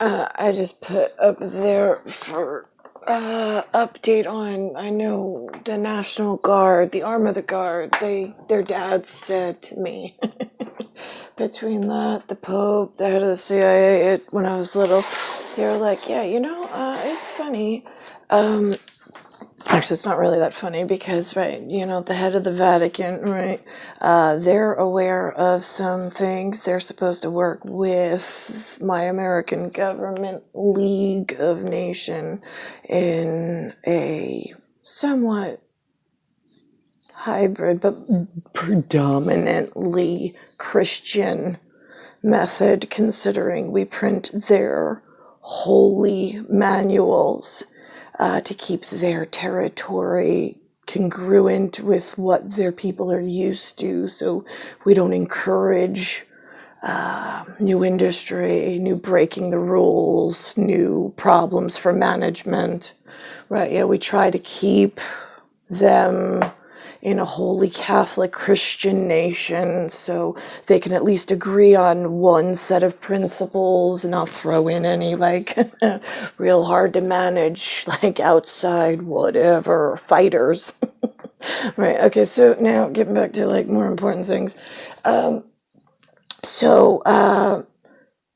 I just put up there for update on. I know the National Guard, the arm of the guard. Their dad said to me, between that, the Pope, the head of the CIA, when I was little, they were like, yeah, it's funny. Actually, it's not really that funny because, right, the head of the Vatican, right, they're aware of some things. They're supposed to work with my American government, League of Nation, in a somewhat hybrid but predominantly Christian method, considering we print their holy manuals to keep their territory congruent with what their people are used to, so we don't encourage new industry, new breaking the rules, new problems for management. Right, yeah, we try to keep them in a holy Catholic Christian nation so they can at least agree on one set of principles and not throw in any real hard to manage outside whatever fighters. Right, okay, so now getting back to more important things.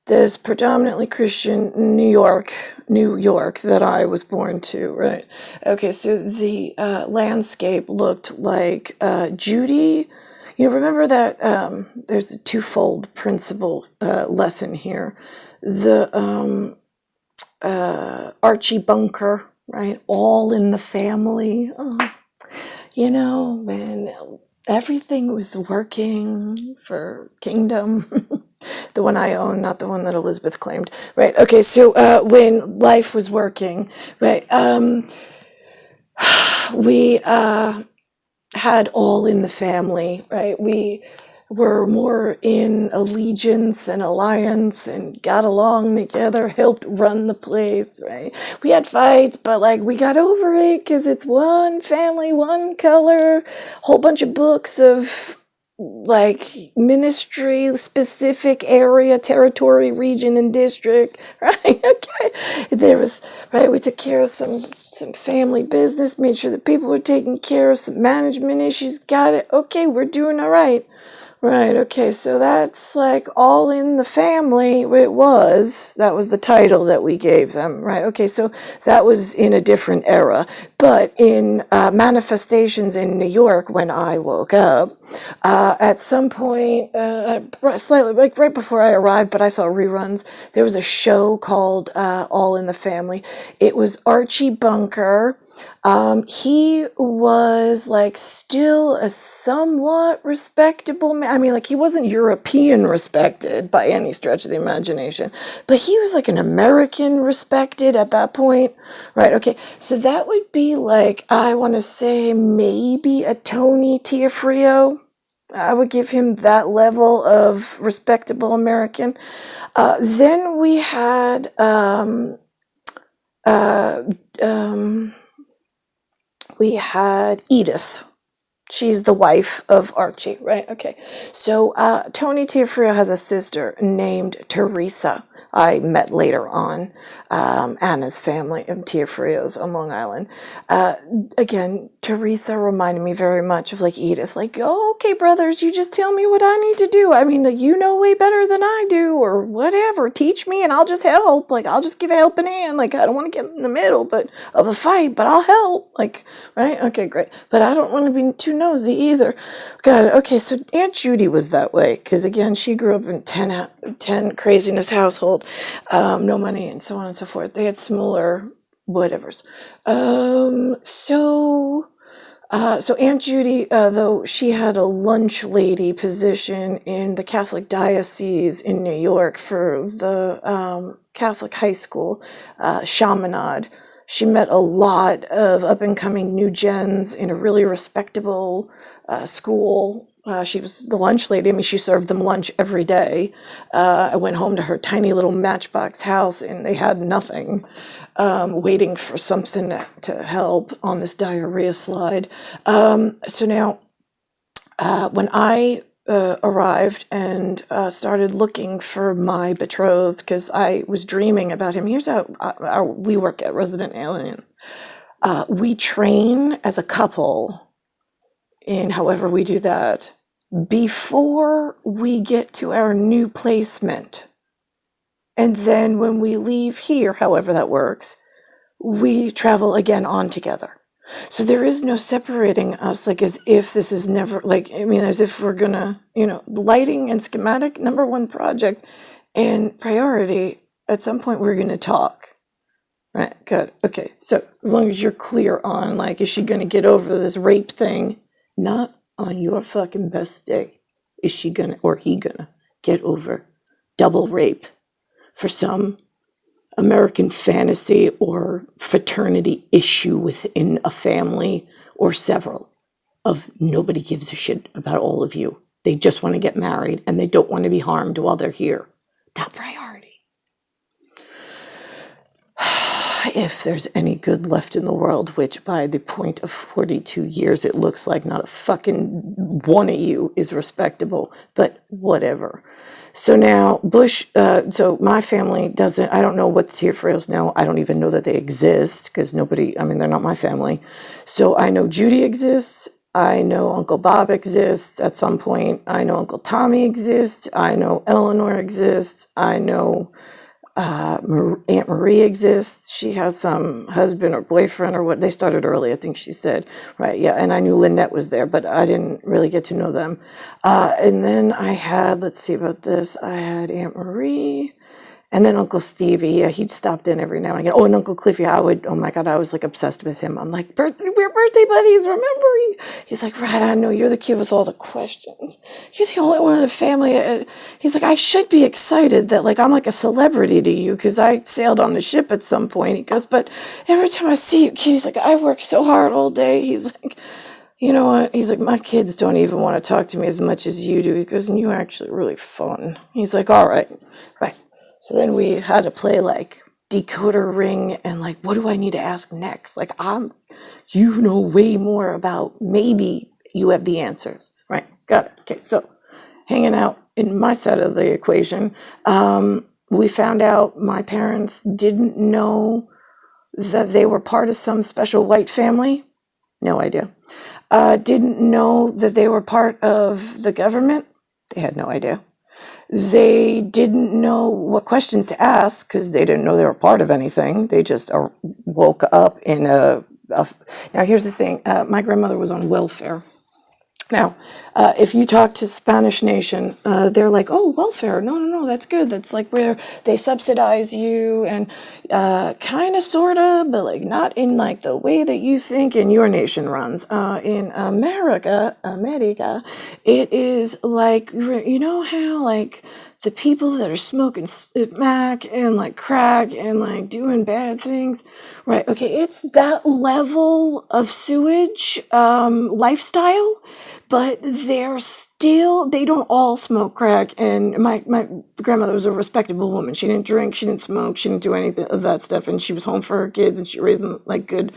This predominantly Christian New York that I was born to, right? Okay, so the landscape looked like Judy. Remember that there's a twofold principle lesson here. The Archie bunker, right? All in the family. When everything was working for Kingdom. The one I own, not the one that Elizabeth claimed. Right, okay, so when life was working, right, we had all in the family, right? We were more in allegiance and alliance and got along together, helped run the place, right? We had fights, but we got over it because it's one family, one color, whole bunch of books of ministry specific area, territory, region, and district, right? Okay, there was, right, we took care of some family business, made sure that people were taken care of, some management issues, got it. Okay, we're doing all right. Right, okay, so that's all in the family. That was the title that we gave them, right? Okay, so that was in a different era. But in manifestations in New York, when I woke up, at some point, slightly, right before I arrived, but I saw reruns, there was a show called All in the Family. It was Archie Bunker. He was still a somewhat respectable man. I mean, he wasn't European respected by any stretch of the imagination, but he was an American respected at that point. Right. Okay. So that would be I want to say maybe a Tony Tiafrio. I would give him that level of respectable American. Then we had, Edith. She's the wife of Archie, right? Okay. So Tony Tiafrio has a sister named Teresa. I met later on, Anna's family of Tiafrios on Long Island. Again, Teresa reminded me very much of Edith. Oh, okay, brothers, you just tell me what I need to do. I mean, you know way better than I do, or whatever. Teach me and I'll just help. I'll just give a helping hand. I don't want to get in the middle of the fight, but I'll help. Right? Okay, great. But I don't want to be too nosy either. Got it. Okay, so Aunt Judy was that way, because again, she grew up in 10 craziness household. No money and so on and so forth. They had similar whatevers. So Aunt Judy, though she had a lunch lady position in the Catholic diocese in New York for the Catholic high school, Chaminade, she met a lot of up-and-coming new gens in a really respectable school. She was the lunch lady. I mean, she served them lunch every day. I went home to her tiny little matchbox house, and they had nothing, waiting for something to help on this diarrhea slide. So now, when I arrived and started looking for my betrothed because I was dreaming about him. Here's how we work at Resident Alien. We train as a couple in however we do that before we get to our new placement. And then when we leave here, however that works, we travel again on together. So there is no separating us, like as if this is never, like, I mean, as if we're gonna, lighting and schematic, number one project and priority, at some point we're gonna talk. Right, good. Okay, so as long as you're clear on, like, is she gonna get over this rape thing? Not on your fucking best day. Is she gonna, or he gonna, get over double rape for some American fantasy or fraternity issue within a family or several of nobody gives a shit about all of you. They just want to get married and they don't want to be harmed while they're here. Top priority. If there's any good left in the world, which by the point of 42 years, it looks like not a fucking one of you is respectable, but whatever. So now Bush, so my family doesn't, I don't know what the Tear know. I don't even know that they exist because nobody, I mean, they're not my family. So I know Judy exists. I know Uncle Bob exists at some point. I know Uncle Tommy exists. I know Eleanor exists. I know Aunt Marie exists. She has some husband or boyfriend or what. They started early, I think she said. Right, yeah. And I knew Lynette was there, but I didn't really get to know them. And then I had, let's see about this. I had Aunt Marie. And then Uncle Stevie, yeah, he'd stopped in every now and again. Oh, and Uncle Cliffy, oh my God, I was like obsessed with him. I'm like, we're birthday buddies, remember? He's like, right, I know, you're the kid with all the questions. You're the only one in the family. He's like, I should be excited that like I'm like a celebrity to you because I sailed on the ship at some point. He goes, but every time I see you, kid, he's like, I work so hard all day. He's like, you know what? He's like, my kids don't even want to talk to me as much as you do. He goes, and you're actually really fun. He's like, all right, right. So then we had to play like decoder ring and like, what do I need to ask next? Like, you know way more about, maybe you have the answers, right? Got it. Okay, so hanging out in my side of the equation, we found out my parents didn't know that they were part of some special white family. No idea. Didn't know that they were part of the government. They had no idea. They didn't know what questions to ask because they didn't know they were part of anything. They just woke up in now here's the thing. My grandmother was on welfare. Now, if you talk to Spanish Nation, they're like, oh, welfare. No, that's good. That's like where they subsidize you and kind of, sort of, but like not in like the way that you think in your nation runs. In America, it is like, you know how like the people that are smoking smack and like crack and like doing bad things, right? Okay, it's that level of sewage lifestyle. But they don't all smoke crack. And my grandmother was a respectable woman. She didn't drink, she didn't smoke, she didn't do any of that stuff. And she was home for her kids and she raised them like good,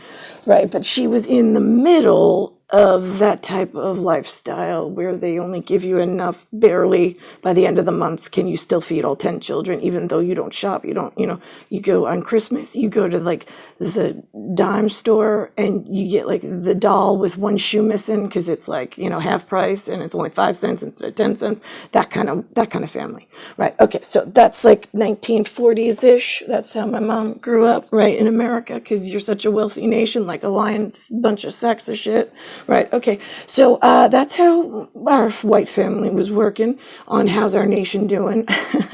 right? But she was in the middle of that type of lifestyle where they only give you enough barely by the end of the month. Can you still feed all 10 children, even though you don't shop? You don't, you go on Christmas, you go to like the dime store and you get like the doll with one shoe missing because it's like, half price and it's only 5 cents instead of 10 cents. That kind of family, right? Okay. So that's like 1940s ish. That's how my mom grew up, right? In America. Cause you're such a wealthy nation, like a lion's bunch of sacks of shit. Right. Okay. So that's how our white family was working on how's our nation doing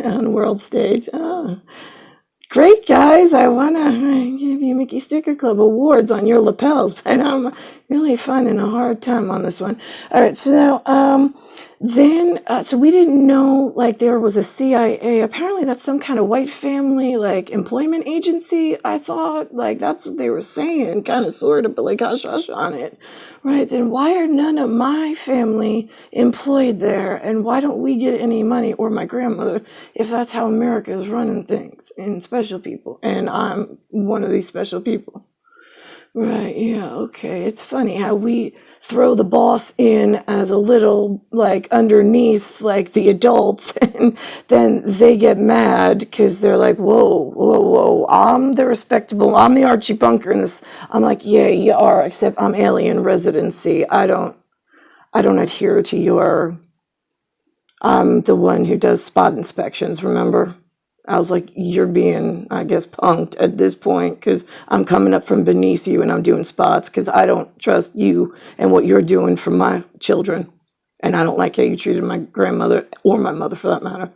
on world stage. Oh, great, guys. I want to give you Mickey Sticker Club awards on your lapels, but I'm really finding a hard time on this one. All right. So now, so we didn't know like there was a CIA. Apparently that's some kind of white family like employment agency. I thought like that's what they were saying, kind of sort of, but like hush hush on it. Right. Then why are none of my family employed there? And why don't we get any money, or my grandmother, if that's how America is running things in special people? And I'm one of these special people. Right, yeah, okay. It's funny how we throw the boss in as a little, like, underneath, like, the adults, and then they get mad because they're like, whoa, whoa, whoa, I'm the Archie Bunker in this. I'm like, yeah, you are, except I'm alien residency. I don't adhere to I'm the one who does spot inspections, remember? I was like, you're being, I guess, punked at this point because I'm coming up from beneath you and I'm doing spots because I don't trust you and what you're doing for my children. And I don't like how you treated my grandmother or my mother for that matter.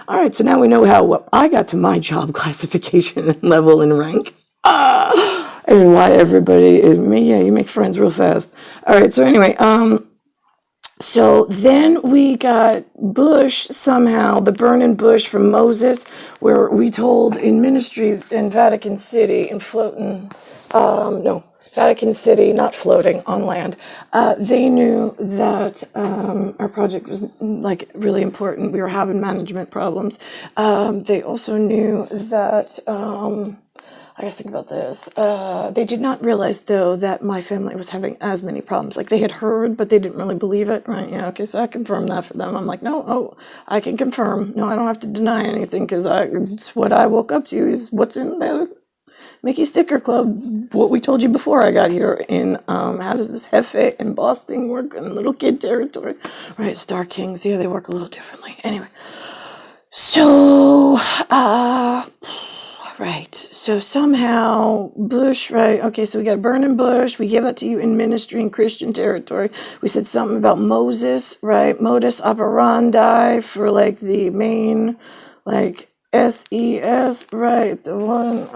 All right, so now we know how I got to my job classification and level and rank. And why everybody is me. Yeah, you make friends real fast. All right, so anyway, so then we got Bush somehow, the burning bush from Moses, where we told in ministry in Vatican City and floating, no, Vatican City, not floating on land. They knew that our project was like really important. We were having management problems. They also knew that. I guess think about this. They did not realize, though, that my family was having as many problems. Like, they had heard, but they didn't really believe it, right? Yeah, okay, so I confirmed that for them. I'm like, no, oh, I can confirm. No, I don't have to deny anything, because it's what I woke up to is what's in the Mickey Sticker Club, what we told you before I got here in, how does this Hefe and boss thing work in little kid territory? Right, Star Kings, yeah, they work a little differently. Anyway, so, right. So somehow Bush, right? Okay, so we got a burning bush. We gave that to you in ministry in Christian territory. We said something about Moses, right? Modus operandi for like the main, like SES, right? The one,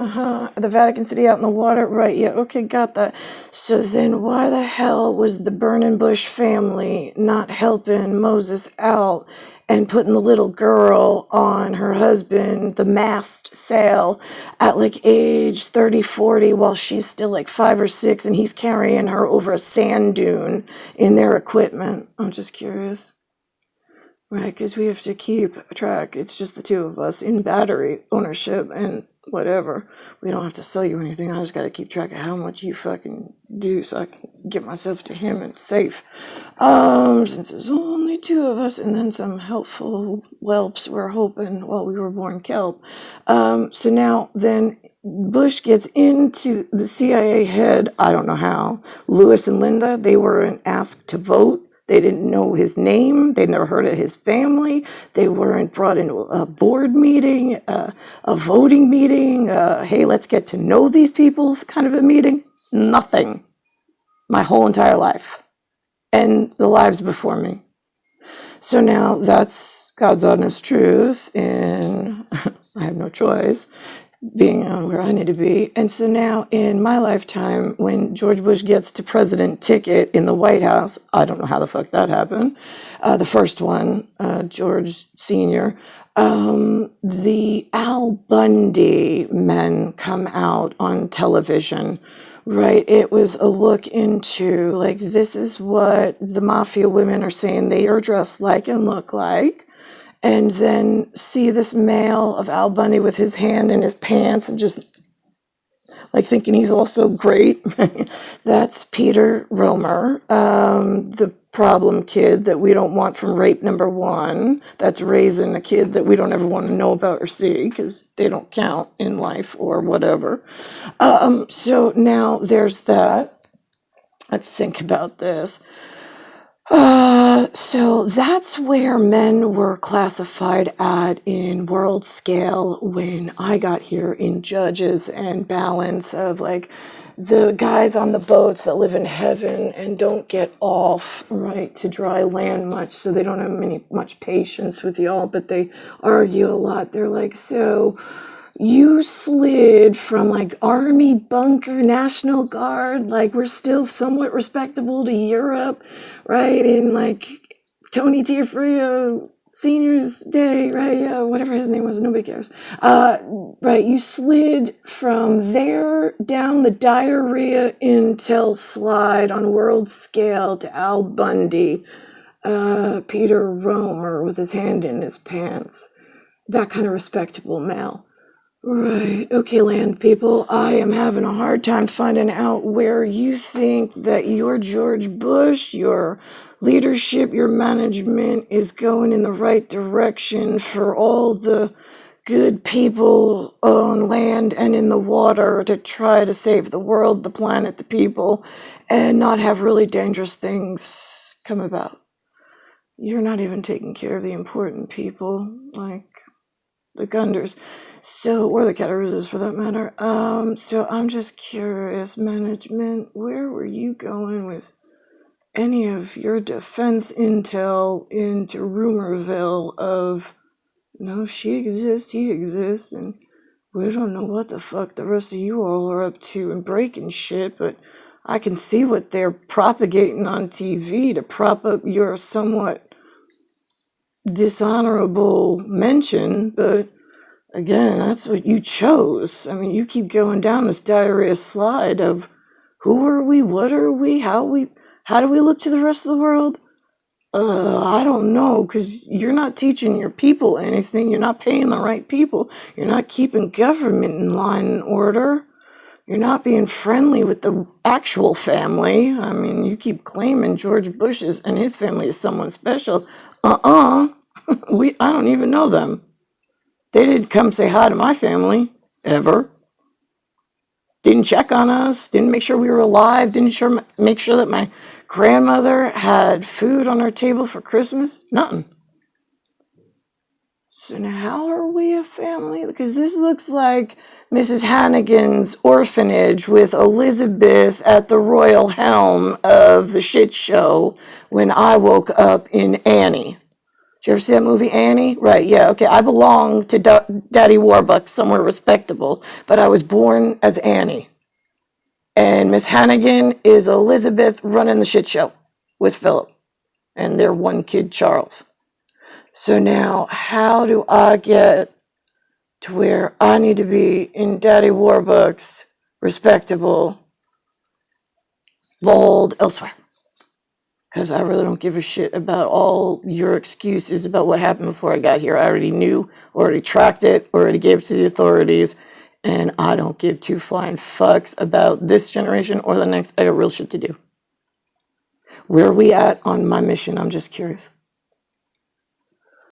the Vatican City out in the water, right? Yeah, okay, got that. So then why the hell was the burning bush family not helping Moses out and putting the little girl on her husband, the mast sail, at like age 30, 40, while she's still like 5 or 6 and he's carrying her over a sand dune in their equipment? I'm just curious. Right, because we have to keep track. It's just the two of us in battery ownership and whatever. We don't have to sell you anything. I just got to keep track of how much you fucking do so I can get myself to him and safe. Since there's only two of us and then some helpful whelps we're hoping while we were born kelp. So now then Bush gets into the CIA head, I don't know how. Lewis and Linda, they weren't asked to vote. They didn't know his name. They'd never heard of his family. They weren't brought into a board meeting, a voting meeting. Hey, let's get to know these people kind of a meeting. Nothing. My whole entire life. And the lives before me. So now that's God's honest truth, and I have no choice being on where I need to be. And so now in my lifetime, when George Bush gets to president ticket in the White House, I don't know how the fuck that happened. The first one, George Sr., the Al Bundy men come out on television, right? It was a look into, like, this is what the mafia women are saying they are dressed like and look like. And then see this male of Al Bundy with his hand in his pants and just like thinking he's also great. That's Peter Romer, the problem kid that we don't want from rape #1. That's raising a kid that we don't ever want to know about or see because they don't count in life or whatever. So now there's that. Let's think about this. So that's where men were classified at in world scale when I got here in judges and balance of like the guys on the boats that live in heaven and don't get off right to dry land much, so they don't have much patience with y'all, but they argue a lot. They're like, so you slid from like Army bunker, National Guard, like we're still somewhat respectable, to Europe, right? In like Tony Tiafrio Senior's Day, right? Yeah, whatever his name was, nobody cares. Right, you slid from there down the Diarrhea Intel slide on world scale to Al Bundy, Peter Romer with his hand in his pants. That kind of respectable male. Right. Okay, land people, I am having a hard time finding out where you think that your George Bush, your leadership, your management is going in the right direction for all the good people on land and in the water to try to save the world, the planet, the people, and not have really dangerous things come about. You're not even taking care of the important people, like the Gunders, so, or the Cataroozas for that matter. So I'm just curious, management, where were you going with any of your defense intel into Rumorville of, no, she exists, he exists, and we don't know what the fuck the rest of you all are up to and breaking shit, but I can see what they're propagating on TV to prop up your somewhat dishonorable mention, but again, that's what you chose. I mean, you keep going down this diarrhea slide of who are we, what are we, how do we look to the rest of the world? I don't know, because you're not teaching your people anything. You're not paying the right people. You're not keeping government in line and order. You're not being friendly with the actual family. I mean, you keep claiming George Bush and his family is someone special. I don't even know them. They didn't come say hi to my family, ever. Didn't check on us, didn't make sure we were alive, didn't make sure that my grandmother had food on her table for Christmas. Nothing. So now how are we a family? Because this looks like Mrs. Hannigan's orphanage with Elizabeth at the royal helm of the shit show when I woke up in Annie. Did you ever see that movie, Annie? Right, yeah, okay. I belong to Daddy Warbucks, somewhere respectable, but I was born as Annie. And Miss Hannigan is Elizabeth running the shit show with Philip and their one kid, Charles. So now, how do I get to where I need to be in Daddy Warbucks, respectable, bold, elsewhere? Because I really don't give a shit about all your excuses about what happened before I got here. I already knew, already tracked it, already gave it to the authorities, and I don't give two flying fucks about this generation or the next. I got real shit to do. Where are we at on my mission? I'm just curious.